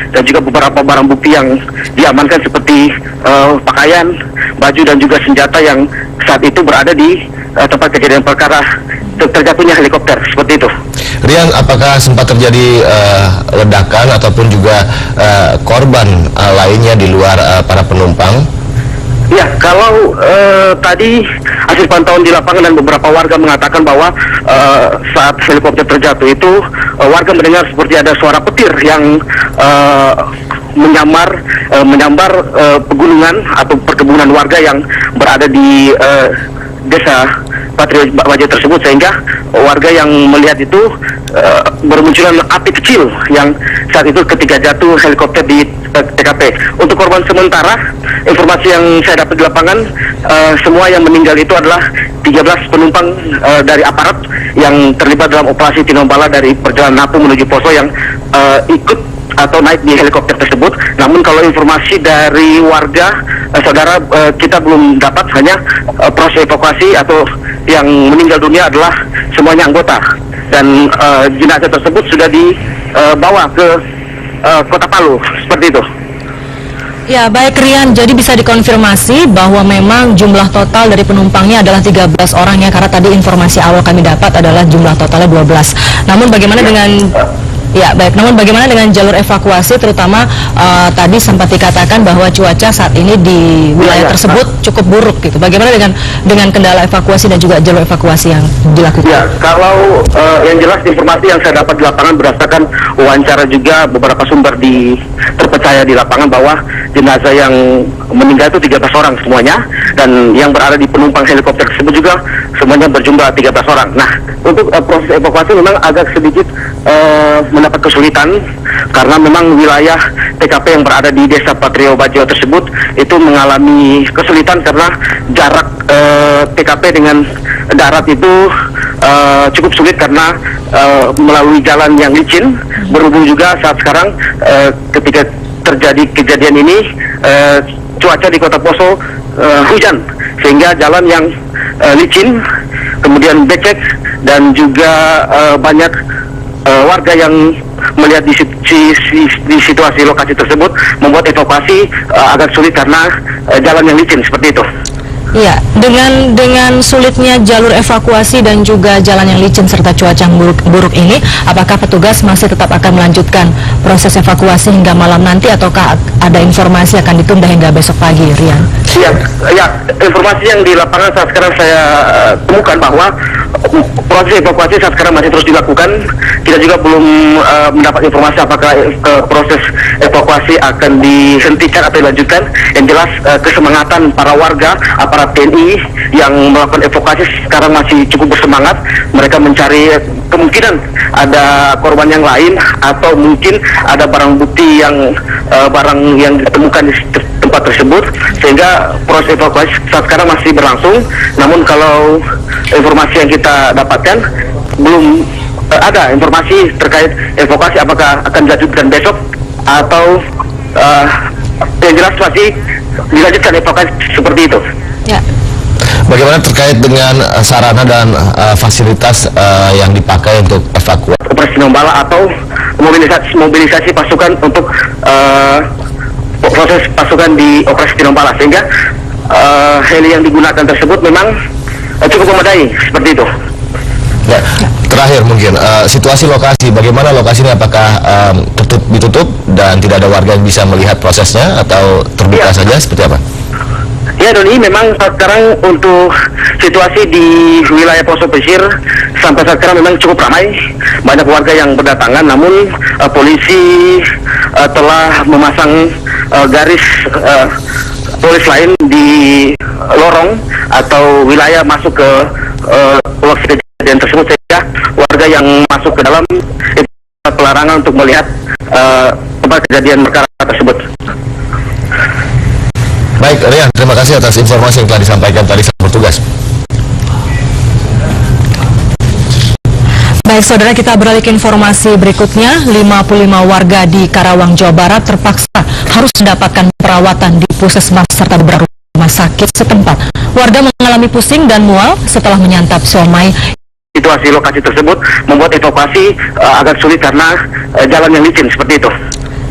dan juga beberapa barang bukti yang diamankan seperti pakaian, baju dan juga senjata yang saat itu berada di tempat kejadian perkara terjatuhnya helikopter, seperti itu. Rian, apakah sempat terjadi ledakan ataupun juga korban lainnya di luar para penumpang? Ya, kalau tadi hasil pantauan di lapangan dan beberapa warga mengatakan bahwa saat helikopter terjatuh itu warga mendengar seperti ada suara petir yang menyambar pegunungan atau perkebunan warga yang berada di desa Patrio Bajo tersebut, sehingga warga yang melihat itu bermunculan api kecil yang saat itu ketika jatuh helikopter di TKP. Untuk korban sementara, informasi yang saya dapat di lapangan, semua yang meninggal itu adalah 13 penumpang dari aparat yang terlibat dalam operasi Tinombala dari perjalanan Napu menuju Poso yang ikut atau naik di helikopter tersebut. Namun kalau informasi dari warga, saudara, kita belum dapat, hanya proses evakuasi atau yang meninggal dunia adalah semuanya anggota, dan jenazah tersebut sudah dibawa ke Kota Palu, seperti itu. Ya, baik Rian, jadi bisa dikonfirmasi bahwa memang jumlah total dari penumpangnya adalah 13 orang ya, karena tadi informasi awal kami dapat adalah jumlah totalnya 12. Namun bagaimana dengan namun bagaimana dengan jalur evakuasi, terutama tadi sempat dikatakan bahwa cuaca saat ini di wilayah tersebut cukup buruk gitu. Bagaimana dengan kendala evakuasi dan juga jalur evakuasi yang dilakukan? Ya, kalau yang jelas informasi yang saya dapat di lapangan berdasarkan wawancara juga beberapa sumber terpercaya di lapangan, bahwa jenazah yang meninggal itu 13 orang semuanya, dan yang berada di penumpang helikopter tersebut juga semuanya berjumlah 13 orang. Nah, untuk proses evakuasi memang agak sedikit mendapat kesulitan karena memang wilayah TKP yang berada di desa Patrio Bajo tersebut itu mengalami kesulitan karena jarak TKP dengan darat itu cukup sulit karena melalui jalan yang licin. Berhubung juga saat sekarang ketika terjadi kejadian ini cuaca di Kota Poso hujan, sehingga jalan yang licin, kemudian becek, dan juga banyak warga yang melihat di situasi lokasi tersebut membuat evakuasi agak sulit karena jalan yang licin, seperti itu. Iya, dengan sulitnya jalur evakuasi dan juga jalan yang licin serta cuaca yang buruk ini, apakah petugas masih tetap akan melanjutkan proses evakuasi hingga malam nanti, ataukah ada informasi akan ditunda hingga besok pagi, Rian? Ya, informasi yang di lapangan saat sekarang saya temukan bahwa proses evakuasi saat sekarang masih terus dilakukan. Kita juga belum mendapat informasi apakah proses evakuasi akan dihentikan atau dilanjutkan. Yang jelas kesemangatan para warga, aparat TNI yang melakukan evakuasi sekarang masih cukup bersemangat. Mereka mencari kemungkinan ada korban yang lain, atau mungkin ada barang bukti yang ditemukan di tempat tersebut, sehingga proses evakuasi saat sekarang masih berlangsung. Namun kalau informasi yang kita dapatkan, belum ada informasi terkait evakuasi apakah akan dilanjutkan besok atau yang jelas masih dilanjutkan evakuasi, seperti itu. Ya. Bagaimana terkait dengan sarana dan fasilitas yang dipakai untuk evakuasi? Operasi Tinombala atau mobilisasi pasukan untuk proses pasukan di operasi Tinombala, sehingga heli yang digunakan tersebut memang cukup memadai, seperti itu. Ya, terakhir mungkin situasi lokasi, bagaimana lokasi ini, apakah ditutup dan tidak ada warga yang bisa melihat prosesnya, atau terbuka saja, seperti apa? Ya, Doni, memang saat sekarang untuk situasi di wilayah Poso Pesisir sampai saat sekarang memang cukup ramai, banyak warga yang berdatangan. Namun polisi telah memasang garis polis lain di lorong atau wilayah masuk ke lokasi kejadian tersebut, sehingga warga yang masuk ke dalam itu pelarangan untuk melihat tempat kejadian perkara tersebut. Baik, Rian, terima kasih atas informasi yang telah disampaikan tadi saat bertugas. Baik saudara, kita beralih ke informasi berikutnya. 55 warga di Karawang, Jawa Barat terpaksa harus mendapatkan perawatan di puskesmas serta beberapa rumah sakit setempat. Warga mengalami pusing dan mual setelah menyantap somai. Situasi lokasi tersebut membuat evakuasi agak sulit karena jalan yang licin, seperti itu.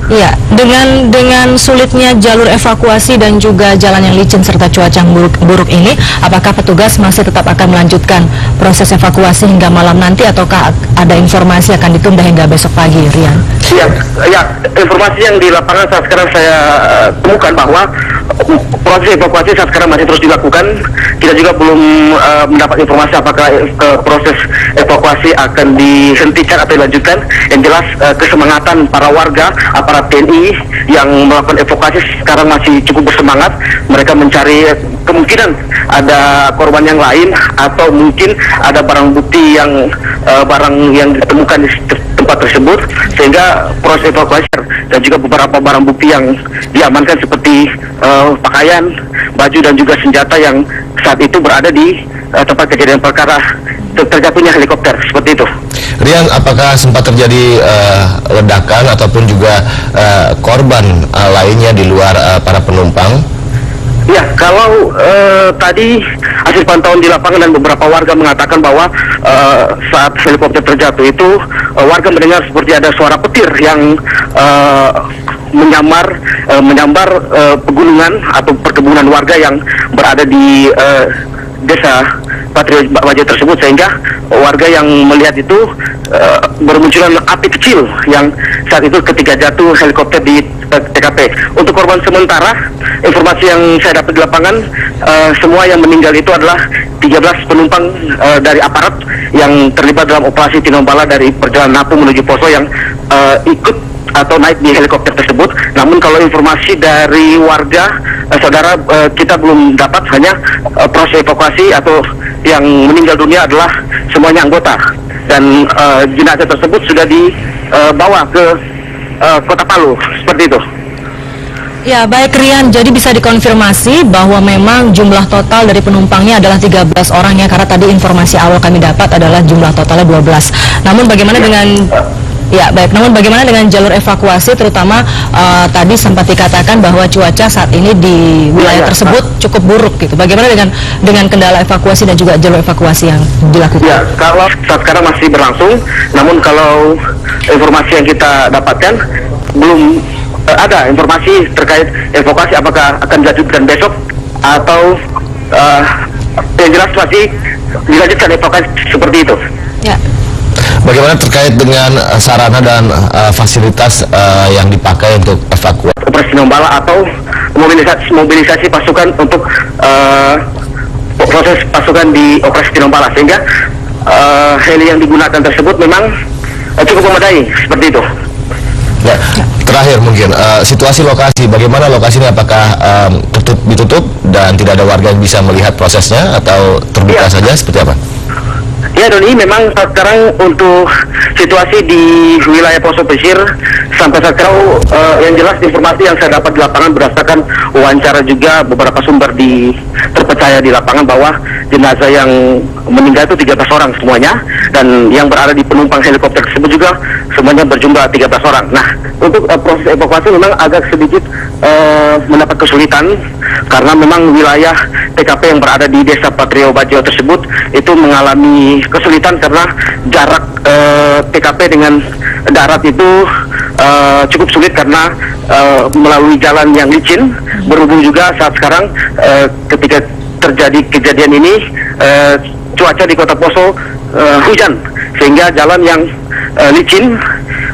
Iya, dengan sulitnya jalur evakuasi dan juga jalan yang licin serta cuaca yang buruk ini, apakah petugas masih tetap akan melanjutkan proses evakuasi hingga malam nanti ataukah ada informasi akan ditunda hingga besok pagi, Rian? Ya, informasi yang di lapangan saat sekarang saya temukan bahwa proses evakuasi saat sekarang masih terus dilakukan. Kita juga belum mendapat informasi apakah proses evakuasi akan dihentikan atau dilanjutkan. Yang jelas kesemangatan para warga, aparat TNI yang melakukan evakuasi sekarang masih cukup bersemangat. Mereka mencari kemungkinan ada korban yang lain atau mungkin ada barang bukti yang ditemukan di tempat tersebut, sehingga proses evakuasi dan juga beberapa barang bukti yang diamankan seperti pakaian, baju dan juga senjata yang saat itu berada di tempat kejadian perkara terjatuhnya helikopter, seperti itu. Rian, apakah sempat terjadi ledakan ataupun juga korban lainnya di luar para penumpang? Ya, kalau tadi hasil pantauan di lapangan dan beberapa warga mengatakan bahwa saat helikopter terjatuh itu warga mendengar seperti ada suara petir yang menyambar pegunungan atau perkebunan warga yang berada di desa Patrio Bajo tersebut, sehingga warga yang melihat itu bermunculan api kecil yang saat itu ketika jatuh helikopter di TKP. Untuk korban sementara, informasi yang saya dapat di lapangan, semua yang meninggal itu adalah 13 penumpang dari aparat yang terlibat dalam operasi Tinombala dari perjalanan Napu menuju Poso yang ikut atau naik di helikopter tersebut. Namun kalau informasi dari warga, saudara, kita belum dapat, hanya proses evakuasi atau yang meninggal dunia adalah semuanya anggota, dan jenazah tersebut sudah dibawa ke Kota Palu, seperti itu. Ya, baik Rian, jadi bisa dikonfirmasi bahwa memang jumlah total dari penumpangnya adalah 13 orang ya, karena tadi informasi awal kami dapat adalah jumlah totalnya 12. Namun bagaimana namun bagaimana dengan jalur evakuasi, terutama tadi sempat dikatakan bahwa cuaca saat ini di wilayah tersebut cukup buruk gitu. Bagaimana dengan kendala evakuasi dan juga jalur evakuasi yang dilakukan? Ya, kalau saat sekarang masih berlangsung, namun kalau informasi yang kita dapatkan belum ada informasi terkait evakuasi apakah akan dilanjutkan besok atau yang jelas masih dilanjutkan evakuasi seperti itu. Ya. Bagaimana terkait dengan sarana dan fasilitas yang dipakai untuk evakuasi? Operasi Tinombala atau mobilisasi pasukan untuk proses pasukan di operasi Tinombala, sehingga heli yang digunakan tersebut memang cukup memadai, seperti itu. Ya, terakhir mungkin situasi lokasi, bagaimana lokasi ini, apakah ditutup dan tidak ada warga yang bisa melihat prosesnya atau terbuka saja, seperti apa? Ya, Doni, memang saat sekarang untuk situasi di wilayah Poso Pesisir sampai saat sekarang yang jelas informasi yang saya dapat di lapangan berdasarkan wawancara juga beberapa sumber terpercaya di lapangan bahwa jenazah yang meninggal itu 13 orang semuanya, dan yang berada di penumpang helikopter tersebut juga semuanya berjumlah 13 orang. Nah, untuk proses evakuasi memang agak sedikit mendapat kesulitan karena memang wilayah TKP yang berada di desa Patrio Bajo tersebut itu mengalami kesulitan karena jarak TKP dengan darat itu cukup sulit karena melalui jalan yang licin. Berhubung juga saat sekarang ketika terjadi kejadian ini cuaca di Kota Poso hujan, sehingga jalan yang licin,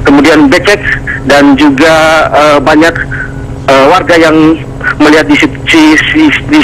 kemudian becek, dan juga banyak warga yang melihat di